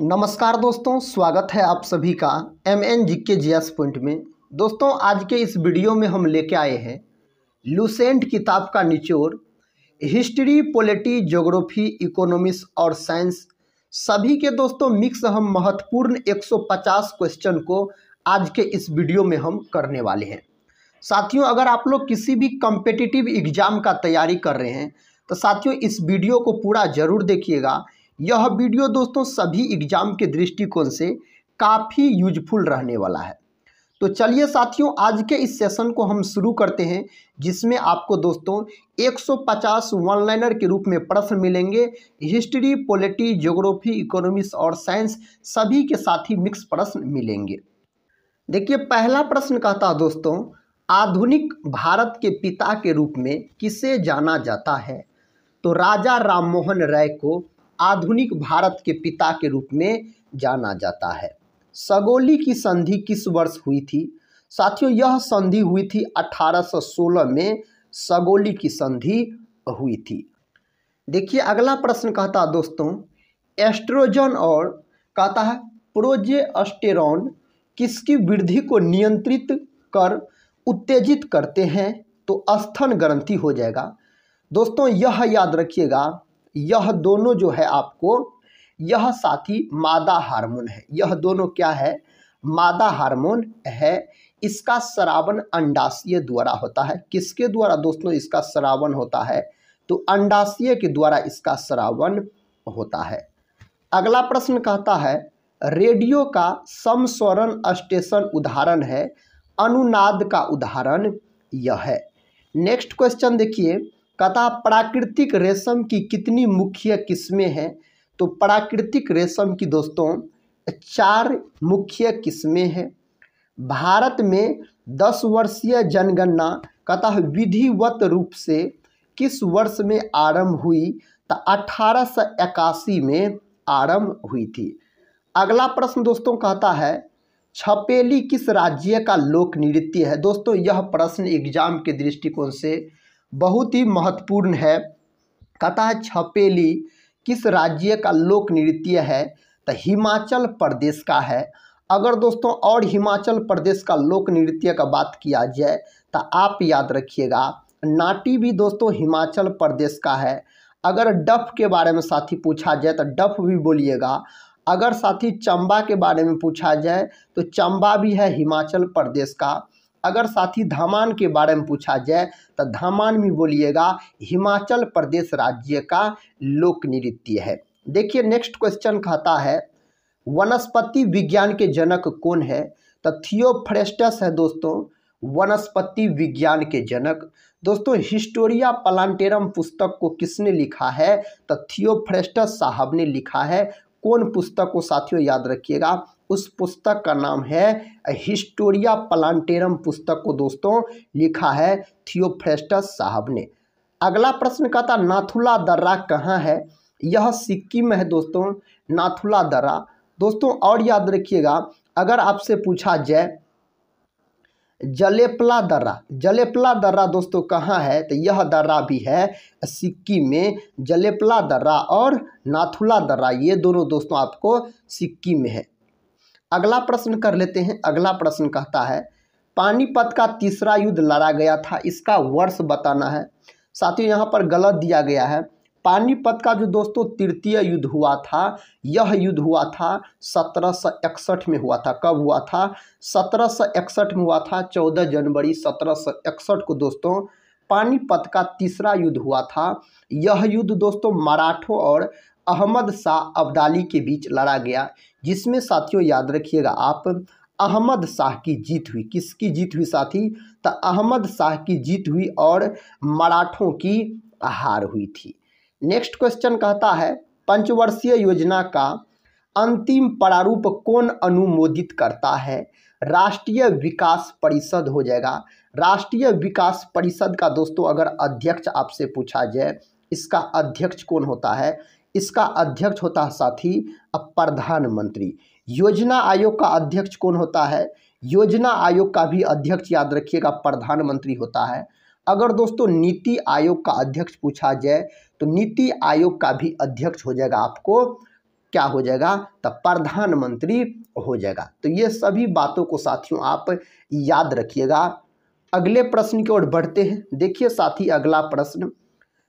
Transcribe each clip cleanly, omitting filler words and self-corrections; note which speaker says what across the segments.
Speaker 1: नमस्कार दोस्तों, स्वागत है आप सभी का MN GK GS पॉइंट में। दोस्तों, आज के इस वीडियो में हम लेके आए हैं लुसेंट किताब का निचोड़, हिस्ट्री, पॉलिटी, ज्योग्राफी, इकोनॉमिक्स और साइंस सभी के दोस्तों मिक्स हम महत्वपूर्ण 150 क्वेश्चन को आज के इस वीडियो में हम करने वाले हैं। साथियों, अगर आप लोग किसी भी कॉम्पिटिटिव एग्जाम का तैयारी कर रहे हैं तो साथियों इस वीडियो को पूरा ज़रूर देखिएगा। यह वीडियो दोस्तों सभी एग्जाम के दृष्टिकोण से काफ़ी यूजफुल रहने वाला है। तो चलिए साथियों, आज के इस सेशन को हम शुरू करते हैं, जिसमें आपको दोस्तों 150 वन लाइनर के रूप में प्रश्न मिलेंगे। हिस्ट्री, पॉलिटी, ज्योग्राफी, इकोनॉमिक्स और साइंस सभी के साथ ही मिक्स प्रश्न मिलेंगे। देखिए, पहला प्रश्न कहता है दोस्तों, आधुनिक भारत के पिता के रूप में किसे जाना जाता है? तो राजा राममोहन राय को आधुनिक भारत के पिता के रूप में जाना जाता है। सगोली की संधि किस वर्ष हुई थी? साथियों, यह संधि हुई थी 1816 में सगोली की संधि हुई थी। देखिए, अगला प्रश्न कहता है दोस्तों, एस्ट्रोजन और कहता है प्रोजेस्टेरॉन किसकी वृद्धि को नियंत्रित कर उत्तेजित करते हैं? तो स्तन ग्रंथि हो जाएगा। दोस्तों, यह याद रखिएगा, यह दोनों जो है आपको, यह साथी मादा हार्मोन है। यह दोनों क्या है? मादा हार्मोन है। इसका स्रावन अंडाशय द्वारा होता है। किसके द्वारा दोस्तों इसका स्रावन होता है? तो अंडाशय के द्वारा इसका स्रावन होता है। अगला प्रश्न कहता है, रेडियो का समस्वरण स्टेशन उदाहरण है, अनुनाद का उदाहरण यह है। नेक्स्ट क्वेश्चन देखिए, कहता प्राकृतिक रेशम की कितनी मुख्य किस्में हैं? तो प्राकृतिक रेशम की दोस्तों 4 मुख्य किस्में हैं। भारत में 10 वर्षीय जनगणना कहता है विधिवत रूप से किस वर्ष में आरंभ हुई? तो 1881 में आरंभ हुई थी। अगला प्रश्न दोस्तों कहता है, छपेली किस राज्य का लोक नृत्य है? दोस्तों, यह प्रश्न एग्जाम के दृष्टिकोण से बहुत ही महत्वपूर्ण है। कहता है छपेली किस राज्य का लोक नृत्य है? तो हिमाचल प्रदेश का है। अगर दोस्तों और हिमाचल प्रदेश का लोक नृत्य का बात किया जाए तो आप याद रखिएगा, नाटी भी दोस्तों हिमाचल प्रदेश का है। अगर डफ के बारे में साथी पूछा जाए तो डफ भी बोलिएगा। अगर साथी चंबा के बारे में पूछा जाए तो चंबा भी है हिमाचल प्रदेश का। अगर साथी धामान के बारे में पूछा जाए तो धामान भी बोलिएगा, हिमाचल प्रदेश राज्य का लोक नृत्य है। देखिए, नेक्स्ट क्वेश्चन कहता है, वनस्पति विज्ञान के जनक कौन है? तो थियोफ्रेस्टस है दोस्तों वनस्पति विज्ञान के जनक। दोस्तों, हिस्टोरिया प्लांटेरम पुस्तक को किसने लिखा है? तो थियोफ्रेस्टस साहब ने लिखा है। कौन पुस्तक को साथियों याद रखिएगा, उस पुस्तक का नाम है हिस्टोरिया प्लांटेरम पुस्तक को दोस्तों लिखा है थियोफ्रेस्टस साहब ने। अगला प्रश्न कहता, नाथुला दर्रा कहाँ है? यह सिक्किम में है दोस्तों, नाथुला दर्रा। दोस्तों और याद रखिएगा, अगर आपसे पूछा जाए जलेपला दर्रा दोस्तों कहाँ है? तो यह दर्रा भी है सिक्किम में। जलेपला दर्रा और नाथुला दर्रा ये दोनों दोस्तों आपको सिक्किम में है। अगला प्रश्न कर लेते हैं। अगला प्रश्न कहता है, पानीपत का तीसरा युद्ध लड़ा गया था, इसका वर्ष बताना है। साथियों, यहाँ पर गलत दिया गया है। पानीपत का जो दोस्तों तृतीय युद्ध हुआ था, यह युद्ध हुआ था 1761 में हुआ था। कब हुआ था? 1761 में हुआ था। 14 जनवरी 1761 को दोस्तों पानीपत का तीसरा युद्ध हुआ था। यह युद्ध दोस्तों मराठों और अहमद शाह अब्दाली के बीच लड़ा गया, जिसमें साथियों याद रखिएगा आप, अहमद शाह की जीत हुई। किसकी जीत हुई साथी? तो अहमद शाह की जीत हुई और मराठों की हार हुई थी। नेक्स्ट क्वेश्चन कहता है, पंचवर्षीय योजना का अंतिम प्रारूप कौन अनुमोदित करता है? राष्ट्रीय विकास परिषद हो जाएगा। राष्ट्रीय विकास परिषद का दोस्तों अगर अध्यक्ष आपसे पूछा जाए, इसका अध्यक्ष कौन होता है? इसका अध्यक्ष होता है साथी प्रधानमंत्री। योजना आयोग का अध्यक्ष कौन होता है? योजना आयोग का भी अध्यक्ष याद रखिएगा प्रधानमंत्री होता है। अगर दोस्तों नीति आयोग का अध्यक्ष पूछा जाए तो नीति आयोग का भी अध्यक्ष हो जाएगा आपको क्या हो जाएगा, तब प्रधानमंत्री हो जाएगा। तो ये सभी बातों को साथियों आप याद रखिएगा। अगले प्रश्न की ओर बढ़ते हैं। देखिए साथी, अगला प्रश्न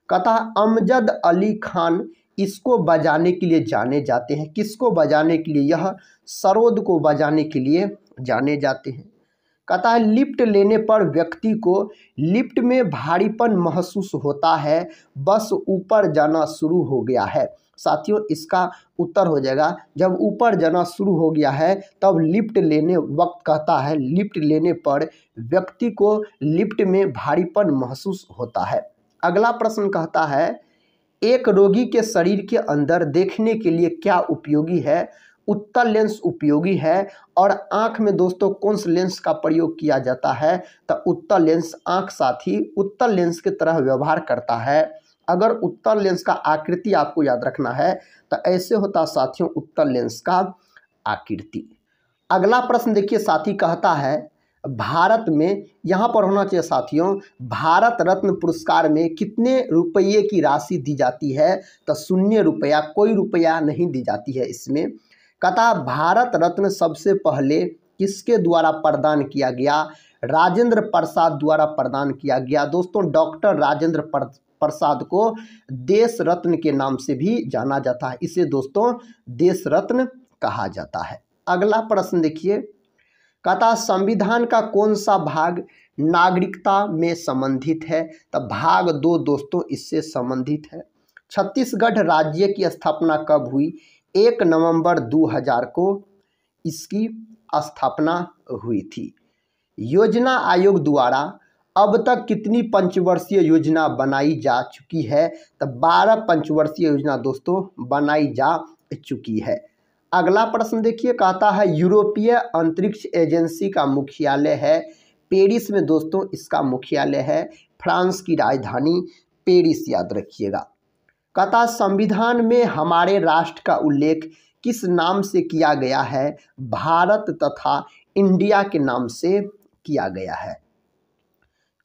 Speaker 1: कहता है अमजद अली खान इसको बजाने के लिए जाने जाते हैं। किसको बजाने के लिए? यह सरोद को बजाने के लिए जाने जाते हैं। कहता है लिफ्ट लेने पर व्यक्ति को लिफ्ट में भारीपन महसूस होता है, बस ऊपर जाना शुरू हो गया है। साथियों, इसका उत्तर हो जाएगा जब ऊपर जाना शुरू हो गया है तब लिफ्ट लेने वक्त कहता है लिफ्ट लेने पर व्यक्ति को लिफ्ट में भारीपन महसूस होता है। अगला प्रश्न कहता है एक रोगी के शरीर के अंदर देखने के लिए क्या उपयोगी है? उत्तल लेंस उपयोगी है। और आँख में दोस्तों कौन सा लेंस का प्रयोग किया जाता है? तो उत्तल लेंस। आँख साथी उत्तल लेंस की तरह व्यवहार करता है। अगर उत्तल लेंस का आकृति आपको याद रखना है तो ऐसे होता साथियों उत्तल लेंस का आकृति। अगला प्रश्न देखिए साथी, कहता है भारत में, यहाँ पर होना चाहिए साथियों, भारत रत्न पुरस्कार में कितने रुपये की राशि दी जाती है? तो 0 रुपया, कोई रुपया नहीं दी जाती है इसमें। कहता भारत रत्न सबसे पहले किसके द्वारा प्रदान किया गया? राजेंद्र प्रसाद द्वारा प्रदान किया गया। दोस्तों डॉक्टर राजेंद्र प्रसाद को देश रत्न के नाम से भी जाना जाता है। इसे दोस्तों देश रत्न कहा जाता है। अगला प्रश्न देखिए, कहता संविधान का कौन सा भाग नागरिकता में संबंधित है? तो भाग 2 दोस्तों इससे संबंधित है। छत्तीसगढ़ राज्य की स्थापना कब हुई? 1 नवंबर 2000 को इसकी स्थापना हुई थी। योजना आयोग द्वारा अब तक कितनी पंचवर्षीय योजना बनाई जा चुकी है? तो 12 पंचवर्षीय योजना दोस्तों बनाई जा चुकी है। अगला प्रश्न देखिए, कहता है यूरोपीय अंतरिक्ष एजेंसी का मुख्यालय है पेरिस में। दोस्तों इसका मुख्यालय है, फ्रांस की राजधानी पेरिस, याद रखिएगा। कहता संविधान में हमारे राष्ट्र का उल्लेख किस नाम से किया गया है? भारत तथा इंडिया के नाम से किया गया है।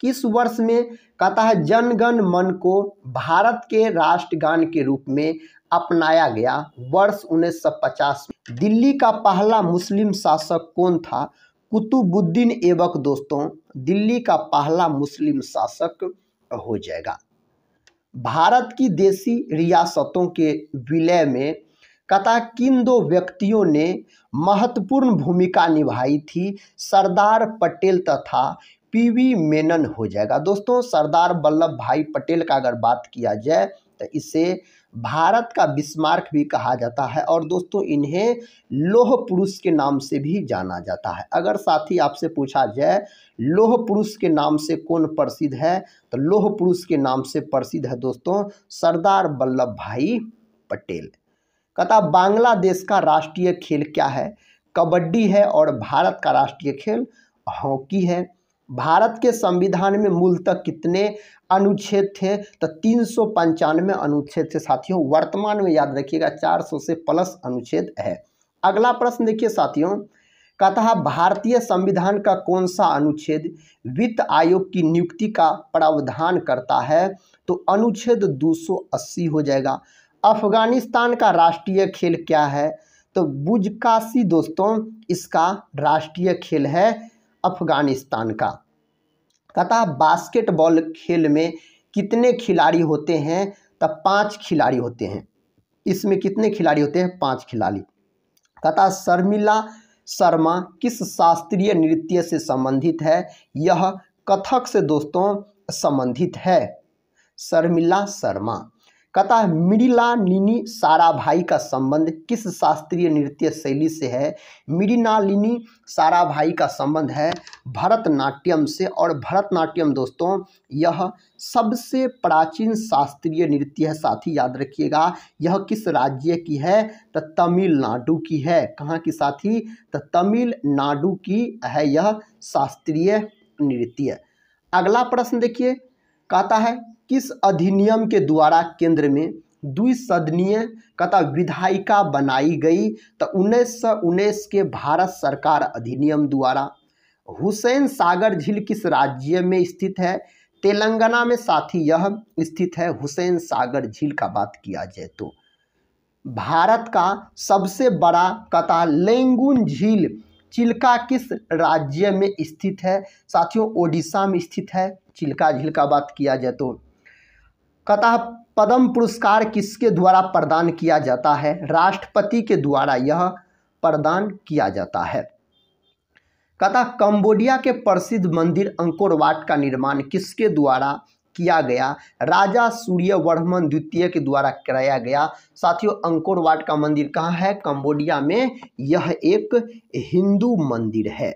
Speaker 1: किस वर्ष में? कहता है जन गण मन को भारत के राष्ट्रगान के रूप में अपनाया गया, वर्ष 1950 में। दिल्ली का पहला मुस्लिम शासक कौन था? कुतुबुद्दीन ऐबक। दोस्तों दिल्ली का पहला मुस्लिम शासक हो जाएगा। भारत की देशी रियासतों के विलय में कहता किन 2 व्यक्तियों ने महत्वपूर्ण भूमिका निभाई थी? सरदार पटेल तथा पीवी मेनन हो जाएगा। दोस्तों सरदार वल्लभ भाई पटेल का अगर बात किया जाए तो इसे भारत का बिस्मार्क भी कहा जाता है और दोस्तों इन्हें लौह पुरुष के नाम से भी जाना जाता है। अगर साथी आपसे पूछा जाए लौह पुरुष के नाम से कौन प्रसिद्ध है, तो लौह पुरुष के नाम से प्रसिद्ध है दोस्तों सरदार वल्लभ भाई पटेल। कहता बांग्लादेश का राष्ट्रीय खेल क्या है? कबड्डी है। और भारत का राष्ट्रीय खेल हॉकी है। भारत के संविधान में मूलतः कितने अनुच्छेद थे? तो 395 अनुच्छेद थे साथियों। वर्तमान में याद रखिएगा 400 से प्लस अनुच्छेद है। अगला प्रश्न देखिए साथियों, कहता है भारतीय संविधान का कौन सा अनुच्छेद वित्त आयोग की नियुक्ति का प्रावधान करता है? तो अनुच्छेद 280 हो जाएगा। अफगानिस्तान का राष्ट्रीय खेल क्या है? तो बुजकाशी दोस्तों इसका राष्ट्रीय खेल है अफगानिस्तान का। कहता बास्केटबॉल खेल में कितने खिलाड़ी होते हैं? तब 5 खिलाड़ी होते हैं। इसमें कितने खिलाड़ी होते हैं? 5 खिलाड़ी। कहता शर्मिला शर्मा किस शास्त्रीय नृत्य से संबंधित है? यह कथक से दोस्तों संबंधित है, शर्मिला शर्मा। कहता है मृणालिनी साराभाई का संबंध किस शास्त्रीय नृत्य शैली से है? मृणालिनी साराभाई का संबंध है भरतनाट्यम से। और भरतनाट्यम दोस्तों यह सबसे प्राचीन शास्त्रीय नृत्य है साथी, याद रखिएगा। यह किस राज्य की है? तो तमिलनाडु की है। कहाँ की साथी? तो तमिलनाडु की है यह शास्त्रीय नृत्य। अगला प्रश्न देखिए, कहता है किस अधिनियम के द्वारा केंद्र में द्विसदनीय कहता विधायिका बनाई गई? तो 1919 के भारत सरकार अधिनियम द्वारा। हुसैन सागर झील किस राज्य में स्थित है? तेलंगाना में साथी यह स्थित है, हुसैन सागर झील का बात किया जाए तो। भारत का सबसे बड़ा कथा लेंगुन झील चिल्का किस राज्य में स्थित है? साथियों ओडिशा में स्थित है। चिल्का झील का बात किया जाए तो कथा पद्म पुरस्कार किसके द्वारा प्रदान किया जाता है? राष्ट्रपति के द्वारा यह प्रदान किया जाता है। कथा कंबोडिया के प्रसिद्ध मंदिर अंकोर वाट का निर्माण किसके द्वारा किया गया? राजा सूर्यवर्मन द्वितीय के द्वारा कराया गया। साथियों अंकोर वाट का मंदिर कहाँ है? कंबोडिया में। यह एक हिंदू मंदिर है।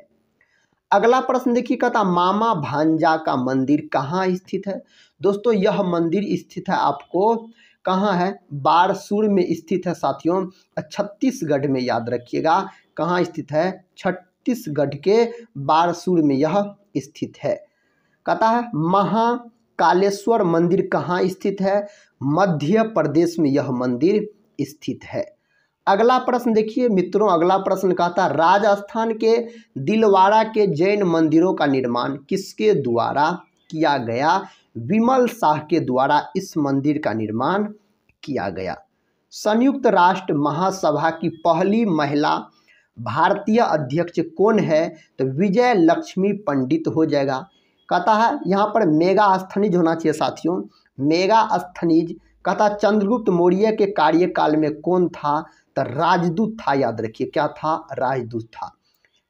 Speaker 1: अगला प्रश्न देखिए, कहता मामा भांजा का मंदिर कहाँ स्थित है? दोस्तों यह मंदिर स्थित है आपको कहाँ है? बारसूर में स्थित है साथियों, छत्तीसगढ़ में। याद रखिएगा कहाँ स्थित है? छत्तीसगढ़ के बारसूर में यह स्थित है। कहता है महाकालेश्वर मंदिर कहाँ स्थित है? मध्य प्रदेश में यह मंदिर स्थित है। अगला प्रश्न देखिए मित्रों, अगला प्रश्न कहता है राजस्थान के दिलवाड़ा के जैन मंदिरों का निर्माण किसके द्वारा किया गया? विमल शाह के द्वारा इस मंदिर का निर्माण किया गया। संयुक्त राष्ट्र महासभा की पहली महिला भारतीय अध्यक्ष कौन है? तो विजय लक्ष्मी पंडित हो जाएगा। कहता है यहाँ पर मेगा स्थनीज होना चाहिए साथियों, मेगा स्थनीज। कहता चंद्रगुप्त मौर्य के कार्यकाल में कौन था? तो राजदूत था। याद रखिए क्या था? राजदूत था।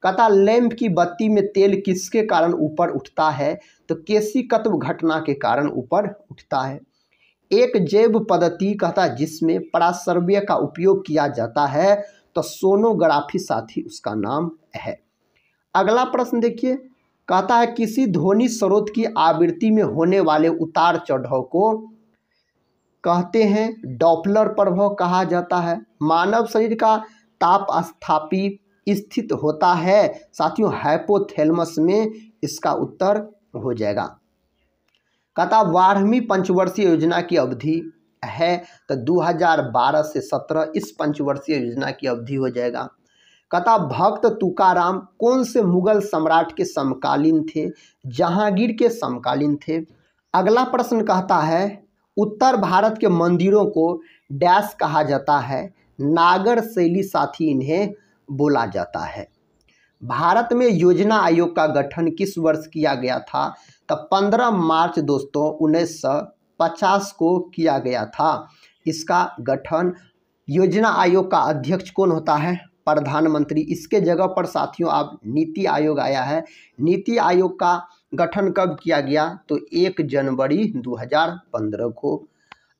Speaker 1: कहता लैंप की बत्ती में तेल किसके कारण ऊपर उठता है? तो केशिकत्व घटना के कारण ऊपर उठता है। एक जैव पद्धति कहता जिसमें पराश्रव्य का उपयोग किया जाता है तो सोनोग्राफी साथी उसका नाम है। अगला प्रश्न देखिए, कहता है किसी ध्वनि स्रोत की आवृत्ति में होने वाले उतार चढ़ाव को कहते हैं डॉपलर प्रभाव कहा जाता है। मानव शरीर का ताप स्थापी स्थित होता है साथियों हाइपोथैलेमस में, इसका उत्तर हो जाएगा। कहता 12वीं पंचवर्षीय योजना की अवधि है तो 2012 से 17 इस पंचवर्षीय योजना की अवधि हो जाएगा। कहता भक्त तुकाराम कौन से मुगल सम्राट के समकालीन थे? जहांगीर के समकालीन थे। अगला प्रश्न कहता है उत्तर भारत के मंदिरों को डैश कहा जाता है? नागर शैली साथी इन्हें बोला जाता है। भारत में योजना आयोग का गठन किस वर्ष किया गया था? तो 15 मार्च दोस्तों 1950 को किया गया था इसका गठन। योजना आयोग का अध्यक्ष कौन होता है? प्रधानमंत्री। इसके जगह पर साथियों आप नीति आयोग आया है। नीति आयोग का गठन कब किया गया? तो 1 जनवरी 2015 को।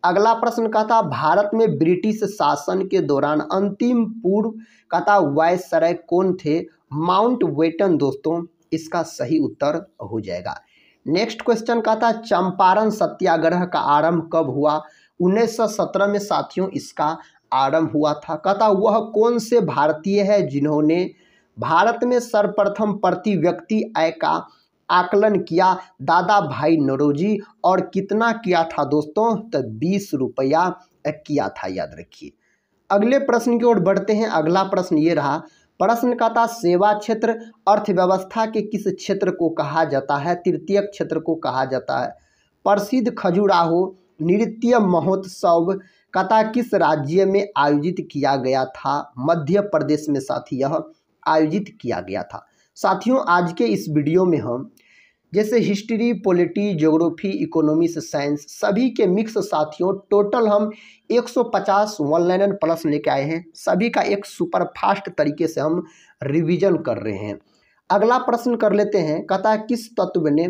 Speaker 1: अगला प्रश्न कहता भारत में ब्रिटिश शासन के दौरान अंतिम पूर्व कहता वायसराय कौन थे? माउंटबेटन दोस्तों, इसका सही उत्तर हो जाएगा। नेक्स्ट क्वेश्चन कहता चंपारण सत्याग्रह का आरंभ कब हुआ? 1917 में साथियों इसका आरंभ हुआ था। कहता वह कौन से भारतीय है जिन्होंने भारत में सर्वप्रथम प्रति व्यक्ति आय का आकलन किया? दादा भाई नौरोजी। और कितना किया था दोस्तों? तो 20 रुपया किया था। याद रखिए। अगले प्रश्न की ओर बढ़ते हैं। अगला प्रश्न ये रहा, प्रश्न का था सेवा क्षेत्र अर्थव्यवस्था के किस क्षेत्र को कहा जाता है? तृतीय क्षेत्र को कहा जाता है। प्रसिद्ध खजुराहो नृत्य महोत्सव कथा किस राज्य में आयोजित किया गया था? मध्य प्रदेश में साथी यह आयोजित किया गया था। साथियों आज के इस वीडियो में हम जैसे history, polity, geography, economics, science सभी के मिक्स साथियों टोटल हम 150 ऑनलाइन प्लस लेके आए हैं। सभी का एक सुपर फास्ट तरीके से हम रिवीजन कर रहे हैं। अगला प्रश्न कर लेते हैं। कहता है किस तत्व ने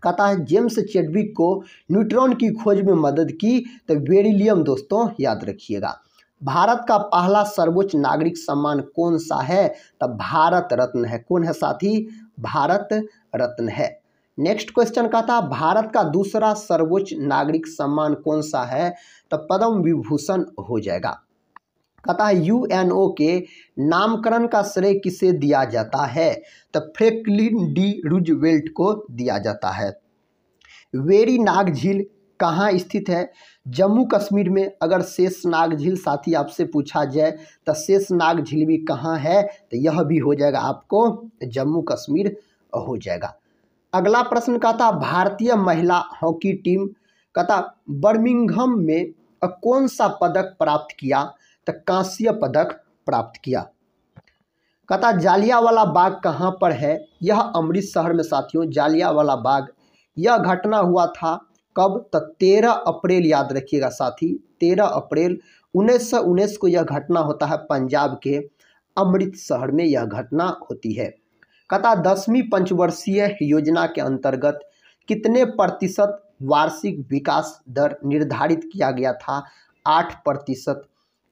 Speaker 1: कहता है जेम्स चैडविक को न्यूट्रॉन की खोज में मदद की? तो बेरिलियम दोस्तों, याद रखिएगा। भारत का पहला सर्वोच्च नागरिक सम्मान कौन सा है? तो भारत रत्न है। कौन है साथी? भारत रत्न है। नेक्स्ट क्वेश्चन का था भारत का दूसरा सर्वोच्च नागरिक सम्मान कौन सा है? तो पद्म विभूषण हो जाएगा। कहता है यूएनओ के नामकरण का श्रेय किसे दिया जाता है? तो फ्रैंकलिन डी रूजवेल्ट को दिया जाता है। वेरी नाग झील कहाँ स्थित है? जम्मू कश्मीर में। अगर शेषनाग झील साथी आपसे पूछा जाए तो शेषनाग झील भी कहाँ है? तो यह भी हो जाएगा आपको जम्मू कश्मीर हो जाएगा। अगला प्रश्न कहता भारतीय महिला हॉकी टीम कहता बर्मिंघम में कौन सा पदक प्राप्त किया? तो कांस्य पदक प्राप्त किया। कहता जालियांवाला बाग कहाँ पर है? यह अमृतसर में साथियों जालियांवाला बाग। यह घटना हुआ था कब? तो 13 अप्रैल, याद रखिएगा साथी, 13 अप्रैल 1919 को यह घटना होता है। पंजाब के अमृतसर में यह घटना होती है। कहता 10वीं पंचवर्षीय योजना के अंतर्गत कितने प्रतिशत वार्षिक विकास दर निर्धारित किया गया था? 8%।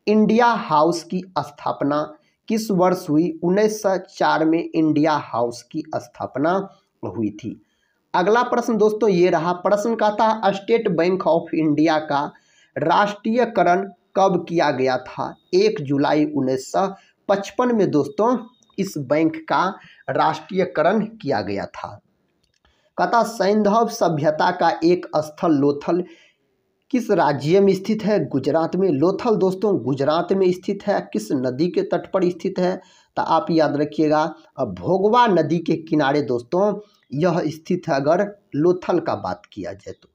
Speaker 1: इंडिया हाउस की स्थापना किस वर्ष हुई? 1904 में इंडिया हाउस की स्थापना हुई थी। अगला प्रश्न दोस्तों ये रहा। प्रश्न कहता है स्टेट बैंक ऑफ इंडिया का राष्ट्रीयकरण कब किया गया था? 1 जुलाई 1955 में दोस्तों इस बैंक का राष्ट्रीयकरण किया गया था। कहता सैंधव सभ्यता का एक स्थल लोथल किस राज्य में स्थित है? गुजरात में। लोथल दोस्तों गुजरात में स्थित है। किस नदी के तट पर स्थित है? तो आप याद रखिएगा भोगवा नदी के किनारे दोस्तों यह स्थित है, अगर लोथल का बात किया जाए तो।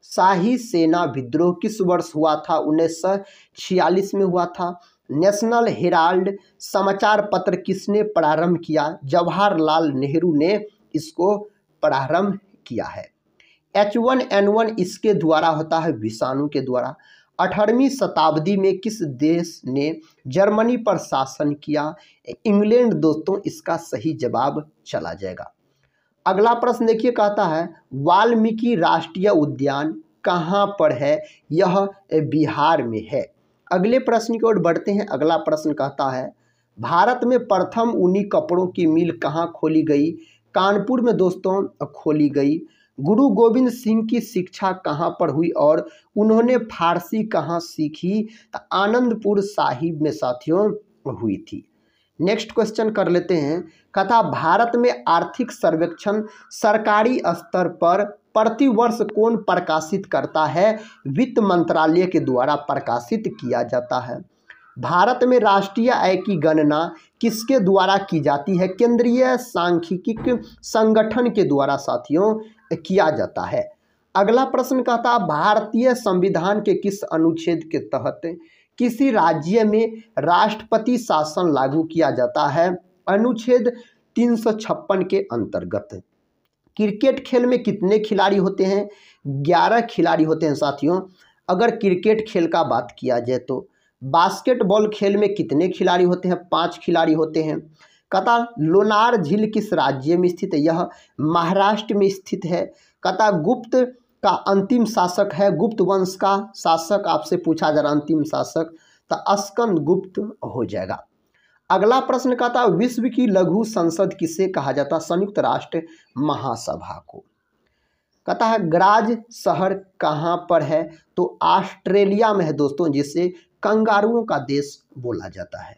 Speaker 1: शाही सेना विद्रोह किस वर्ष हुआ था? 1946 में हुआ था। नेशनल हेराल्ड समाचार पत्र किसने प्रारंभ किया? जवाहरलाल नेहरू ने इसको प्रारंभ किया है। H1N1 इसके द्वारा होता है, विषाणु के द्वारा। 18वीं शताब्दी में किस देश ने जर्मनी पर शासन किया? इंग्लैंड दोस्तों इसका सही जवाब चला जाएगा। अगला प्रश्न देखिए, कहता है वाल्मीकि राष्ट्रीय उद्यान कहाँ पर है? यह बिहार में है। अगले प्रश्न की ओर बढ़ते हैं। अगला प्रश्न कहता है भारत में प्रथम ऊनी कपड़ों की मिल कहाँ खोली गई? कानपुर में दोस्तों खोली गई। गुरु गोविंद सिंह की शिक्षा कहाँ पर हुई और उन्होंने फारसी कहाँ सीखी? तो आनंदपुर साहिब में साथियों हुई थी। नेक्स्ट क्वेश्चन कर लेते हैं। कथा भारत में आर्थिक सर्वेक्षण सरकारी स्तर पर प्रतिवर्ष कौन प्रकाशित करता है? वित्त मंत्रालय के द्वारा प्रकाशित किया जाता है। भारत में राष्ट्रीय आय की गणना किसके द्वारा की जाती है? केंद्रीय सांख्यिकी संगठन के द्वारा साथियों किया जाता है। अगला प्रश्न कहता है भारतीय संविधान के किस अनुच्छेद के तहत किसी राज्य में राष्ट्रपति शासन लागू किया जाता है? अनुच्छेद 356 के अंतर्गत। क्रिकेट खेल में कितने खिलाड़ी होते हैं? 11 खिलाड़ी होते हैं साथियों, अगर क्रिकेट खेल का बात किया जाए तो। बास्केटबॉल खेल में कितने खिलाड़ी होते हैं? 5 खिलाड़ी होते हैं। कहता लोनार झील किस राज्य में स्थित है? यह महाराष्ट्र में स्थित है। कहता गुप्त का अंतिम शासक है, गुप्त वंश का शासक आपसे पूछा जा रहा अंतिम शासक, तो स्कंद गुप्त हो जाएगा। अगला प्रश्न कहता विश्व की लघु संसद किसे कहा जाता? संयुक्त राष्ट्र महासभा को। कहता है ग्राज शहर कहाँ पर है? तो ऑस्ट्रेलिया में है दोस्तों, जिसे कंगारुओं का देश बोला जाता है।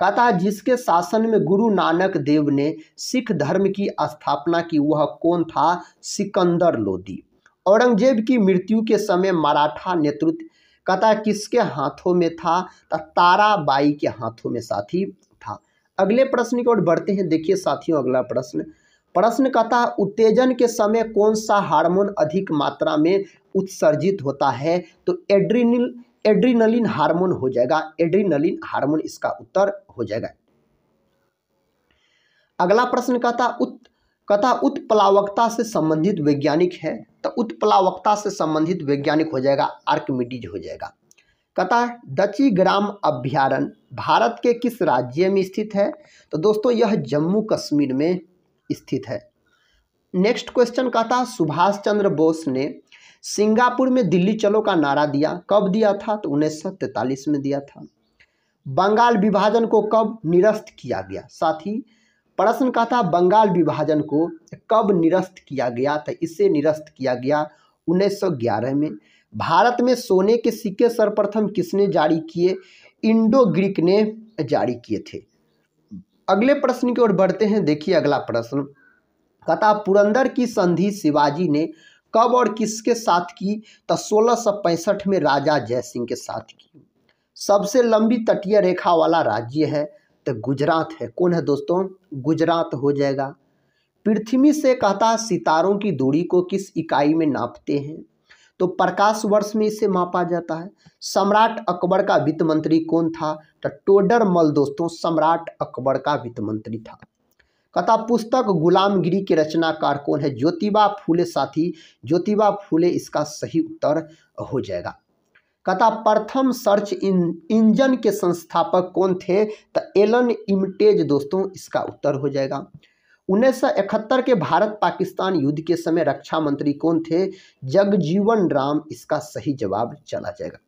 Speaker 1: कहता है जिसके शासन में गुरु नानक देव ने सिख धर्म की स्थापना की वह कौन था? सिकंदर लोदी। औरंगजेब की मृत्यु के समय मराठा नेतृत्व कहता है किसके हाथों में था? ताराबाई के हाथों में साथी था। अगले प्रश्न की ओर बढ़ते हैं। देखिए साथियों अगला प्रश्न कहता है उत्तेजन के समय कौन सा हार्मोन अधिक मात्रा में उत्सर्जित होता है? तो एड्रीनलिन हार्मोन हो जाएगा। एड्रीनलिन हार्मोन इसका उत्तर हो जाएगा। अगला प्रश्न कहता उत्प्लावकता से संबंधित वैज्ञानिक है, तो उत्प्लावकता से संबंधित वैज्ञानिक हो जाएगा आर्किमिडीज हो जाएगा। कहता दची ग्राम अभ्यारण्य भारत के किस राज्य में स्थित है? तो दोस्तों यह जम्मू कश्मीर में स्थित है। नेक्स्ट क्वेश्चन कहता सुभाष चंद्र बोस ने सिंगापुर में दिल्ली चलो का नारा दिया, कब दिया था? तो 1943 में दिया था। बंगाल विभाजन को कब निरस्त किया गया? साथी प्रश्न कहता बंगाल विभाजन को कब निरस्त किया गया? तो इसे निरस्त किया गया 1911 में। भारत में सोने के सिक्के सर्वप्रथम किसने जारी किए? इंडो ग्रीक ने जारी किए थे। अगले प्रश्न की ओर बढ़ते हैं। देखिए अगला प्रश्न कहता पुरंदर की संधि शिवाजी ने कब और किसके साथ की? तो 1665 में राजा जयसिंह के साथ की। सबसे लंबी तटीय रेखा वाला राज्य है तो गुजरात है। कौन है दोस्तों? गुजरात हो जाएगा। पृथ्वी से कहता सितारों की दूरी को किस इकाई में नापते हैं? तो प्रकाश वर्ष में इसे मापा जाता है। सम्राट अकबर का वित्त मंत्री कौन था? तो टोडरमल दोस्तों सम्राट अकबर का वित्त मंत्री था। कथा पुस्तक गुलामगिरी के रचनाकार कौन है? ज्योतिबा फूले साथी, ज्योतिबा फूले इसका सही उत्तर हो जाएगा। कथा प्रथम सर्च इंजन के संस्थापक कौन थे? तो एलन इम्टेज दोस्तों इसका उत्तर हो जाएगा। 1971 के भारत पाकिस्तान युद्ध के समय रक्षा मंत्री कौन थे? जगजीवन राम इसका सही जवाब चला जाएगा।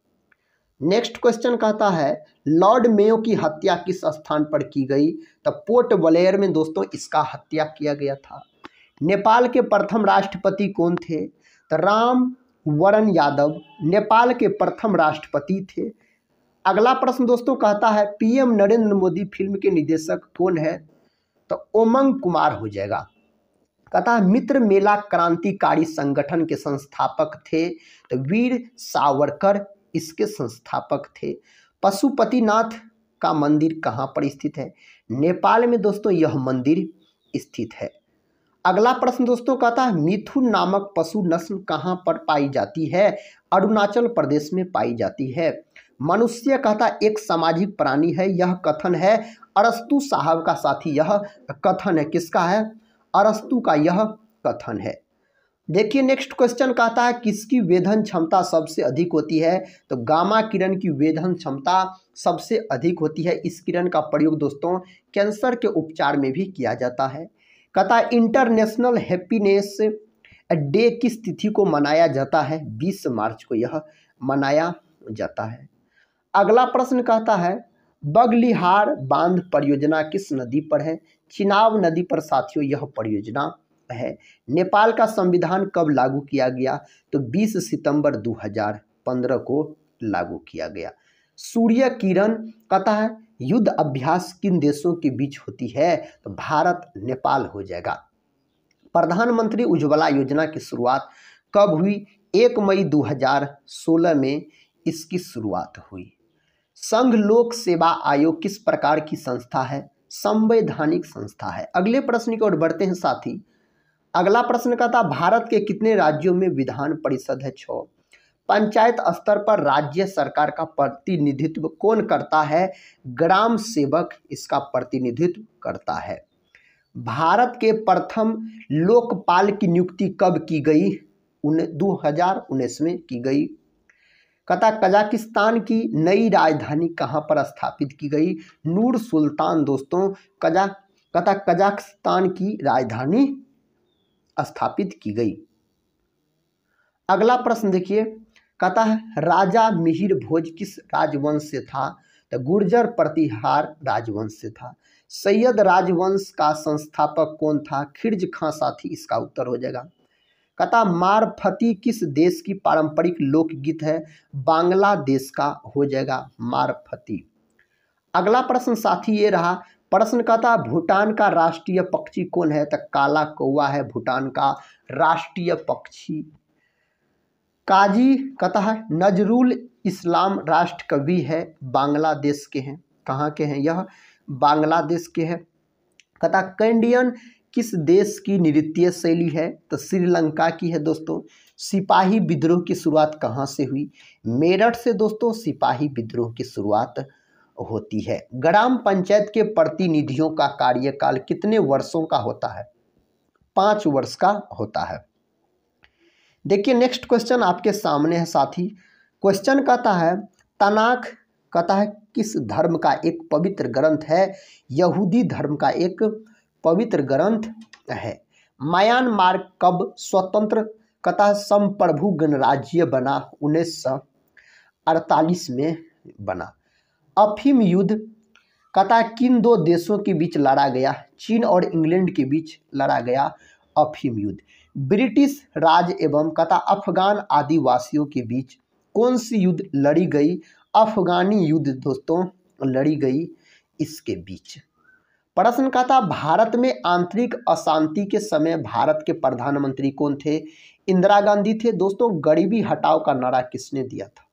Speaker 1: नेक्स्ट क्वेश्चन कहता है लॉर्ड मेयो की हत्या किस स्थान पर की गई? तो पोर्ट ब्लेयर में दोस्तों इसका हत्या किया गया था। नेपाल के प्रथम राष्ट्रपति कौन थे? तो राम वरण यादव नेपाल के प्रथम राष्ट्रपति थे। अगला प्रश्न दोस्तों कहता है पीएम नरेंद्र मोदी फिल्म के निर्देशक कौन है? तो उमंग कुमार हो जाएगा। कहता है मित्र मेला क्रांतिकारी संगठन के संस्थापक थे? तो वीर सावरकर इसके संस्थापक थे। पशुपतिनाथ का मंदिर कहाँ पर स्थित है? नेपाल में दोस्तों यह मंदिर स्थित है। अगला प्रश्न दोस्तों कहता है मिथुन नामक पशु नस्ल कहाँ पर पाई जाती है? अरुणाचल प्रदेश में पाई जाती है। मनुष्य कहता एक सामाजिक प्राणी है, यह कथन है अरस्तु साहब का साथी, यह कथन है किसका है? अरस्तु का यह कथन है। देखिए नेक्स्ट क्वेश्चन कहता है किसकी वेधन क्षमता सबसे अधिक होती है? तो गामा किरण की वेधन क्षमता सबसे अधिक होती है। इस किरण का प्रयोग दोस्तों कैंसर के उपचार में भी किया जाता है। कहता है इंटरनेशनल हैप्पीनेस डे किस तिथि को मनाया जाता है? 20 मार्च को यह मनाया जाता है। अगला प्रश्न कहता है बगलिहार बांध परियोजना किस नदी पर है? चिनाब नदी पर साथियों यह परियोजना है। नेपाल का संविधान कब लागू किया गया? तो 20 सितंबर 2015 को लागू किया गया। सूर्य किरण कहता है युद्ध अभ्यास किन देशों के बीच होती है? तो भारत नेपाल हो जाएगा। प्रधानमंत्री उज्ज्वला योजना की शुरुआत कब हुई? 1 मई 2016 में इसकी शुरुआत हुई। संघ लोक सेवा आयोग किस प्रकार की संस्था है? संवैधानिक संस्था है। अगले प्रश्न की ओर बढ़ते हैं साथी। अगला प्रश्न कहता भारत के कितने राज्यों में विधान परिषद है? 6। पंचायत स्तर पर राज्य सरकार का प्रतिनिधित्व कौन करता है? ग्राम सेवक इसका प्रतिनिधित्व करता है। भारत के प्रथम लोकपाल की नियुक्ति कब की गई? 2019 में की गई। कहता कजाकिस्तान की नई राजधानी कहाँ पर स्थापित की गई? नूर सुल्तान दोस्तों कहता कजाकिस्तान की राजधानी स्थापित की गई। अगला प्रश्न देखिए कहता है राजा मिहिर भोज किस राजवंश से था? तो गुर्जर प्रतिहार राजवंश से था। सैयद राजवंश का संस्थापक कौन था? खिर्ज खां साथी इसका उत्तर हो जाएगा। कहता मारफती किस देश की पारंपरिक लोकगीत है? बांग्लादेश का हो जाएगा मारफती। अगला प्रश्न साथी ये रहा। प्रश्न कहता भूटान का राष्ट्रीय पक्षी कौन है? तो काला कौवा है भूटान का राष्ट्रीय पक्षी। काजी कहता है नजरुल इस्लाम राष्ट्र कवि है, बांग्लादेश के हैं। कहाँ के हैं? यह बांग्लादेश के हैं। कहता कैंडियन किस देश की नृत्य शैली है? तो श्रीलंका की है दोस्तों। सिपाही विद्रोह की शुरुआत कहाँ से हुई? मेरठ से दोस्तों सिपाही विद्रोह की शुरुआत होती है। ग्राम पंचायत के प्रतिनिधियों का कार्यकाल कितने वर्षों का होता है? 5 वर्ष का होता है। देखिए नेक्स्ट क्वेश्चन आपके सामने है साथी। क्वेश्चन कहता है तनाख कहता है किस धर्म का एक पवित्र ग्रंथ है? यहूदी धर्म का एक पवित्र ग्रंथ है। म्यांमार कब स्वतंत्र कहता है संप्रभु गणराज्य बना? 1948 में बना। अफीम युद्ध कहता है किन 2 देशों के बीच लड़ा गया? चीन और इंग्लैंड के बीच लड़ा गया अफीम युद्ध। ब्रिटिश राज एवं कहता अफगान आदिवासियों के बीच कौन सी युद्ध लड़ी गई? अफगानी युद्ध दोस्तों लड़ी गई इसके बीच। प्रश्न कहता भारत में आंतरिक अशांति के समय भारत के प्रधानमंत्री कौन थे? इंदिरा गांधी थे। दोस्तों गरीबी हटाओ का नारा किसने दिया था?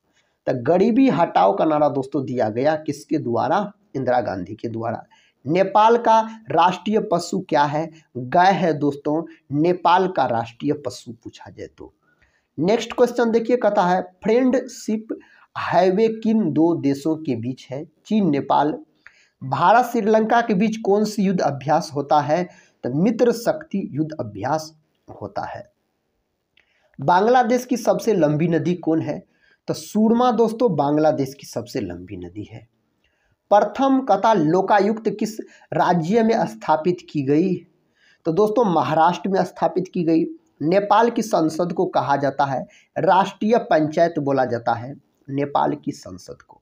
Speaker 1: तो गरीबी हटाओ का नारा दोस्तों दिया गया किसके द्वारा? इंदिरा गांधी के द्वारा। नेपाल का राष्ट्रीय पशु क्या है? गाय है दोस्तों नेपाल का राष्ट्रीय पशु पूछा जाए तो। नेक्स्ट क्वेश्चन देखिए, कहता है फ्रेंडशिप हाईवे किन दो देशों के बीच है? चीन नेपाल। भारत श्रीलंका के बीच कौन सी युद्ध अभ्यास होता है? तो मित्र शक्ति युद्ध अभ्यास होता है। बांग्लादेश की सबसे लंबी नदी कौन है? तो सुरमा दोस्तों बांग्लादेश की सबसे लंबी नदी है। प्रथम कथा लोकायुक्त किस राज्य में स्थापित की गई? तो दोस्तों महाराष्ट्र में स्थापित की गई। नेपाल की संसद को कहा जाता है राष्ट्रीय पंचायत, बोला जाता है नेपाल की संसद को।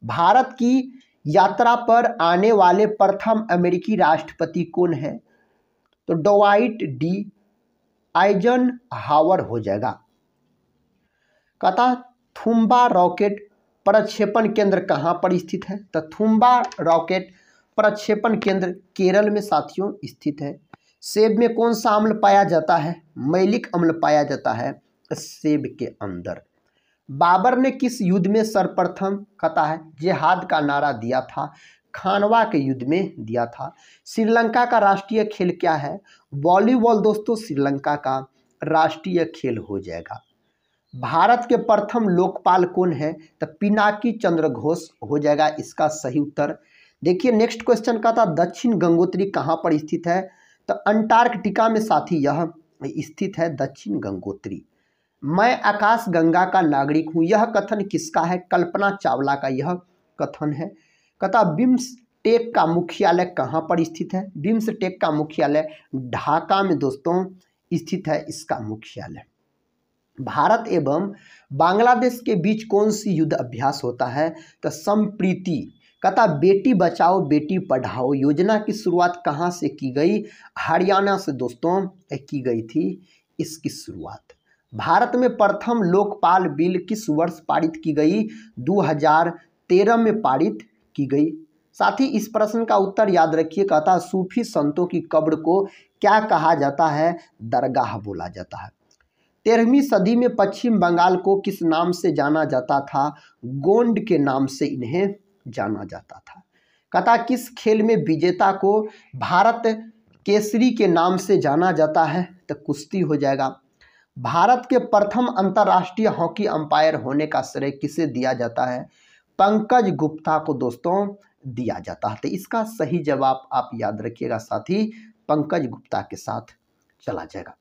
Speaker 1: भारत की यात्रा पर आने वाले प्रथम अमेरिकी राष्ट्रपति कौन है? तो डवाइट डी आइजनहावर हो जाएगा। कहता थुम्बा रॉकेट प्रक्षेपण केंद्र कहाँ पर स्थित है? तो थुम्बा रॉकेट प्रक्षेपण केंद्र केरल में साथियों स्थित है। सेब में कौन सा अम्ल पाया जाता है? मैलिक अम्ल पाया जाता है सेब के अंदर। बाबर ने किस युद्ध में सर्वप्रथम कहता है जिहाद का नारा दिया था? खानवा के युद्ध में दिया था। श्रीलंका का राष्ट्रीय खेल क्या है? वॉलीबॉल दोस्तों श्रीलंका का राष्ट्रीय खेल हो जाएगा। भारत के प्रथम लोकपाल कौन है? तो पिनाकी चंद्र घोष हो जाएगा इसका सही उत्तर। देखिए नेक्स्ट क्वेश्चन का था दक्षिण गंगोत्री कहाँ पर स्थित है? तो अंटार्कटिका में साथी यह स्थित है दक्षिण गंगोत्री। मैं आकाश गंगा का नागरिक हूँ, यह कथन किसका है? कल्पना चावला का यह कथन है। कहता बिम्सटेक का मुख्यालय कहाँ पर स्थित है? बिम्सटेक का मुख्यालय ढाका में दोस्तों स्थित है इसका मुख्यालय। भारत एवं बांग्लादेश के बीच कौन सी युद्ध अभ्यास होता है? तो संप्रीति। कहता बेटी बचाओ बेटी पढ़ाओ योजना की शुरुआत कहाँ से की गई? हरियाणा से दोस्तों की गई थी इसकी शुरुआत। भारत में प्रथम लोकपाल बिल किस वर्ष पारित की गई? 2013 में पारित की गई। साथ ही इस प्रश्न का उत्तर याद रखिए। कहता सूफी संतों की कब्र को क्या कहा जाता है? दरगाह बोला जाता है। 13वीं सदी में पश्चिम बंगाल को किस नाम से जाना जाता था? गोंड के नाम से इन्हें जाना जाता था। कहता किस खेल में विजेता को भारत केसरी के नाम से जाना जाता है? तो कुश्ती हो जाएगा। भारत के प्रथम अंतर्राष्ट्रीय हॉकी अंपायर होने का श्रेय किसे दिया जाता है? पंकज गुप्ता को दोस्तों दिया जाता है। तो इसका सही जवाब आप याद रखिएगा साथी, पंकज गुप्ता के साथ चला जाएगा।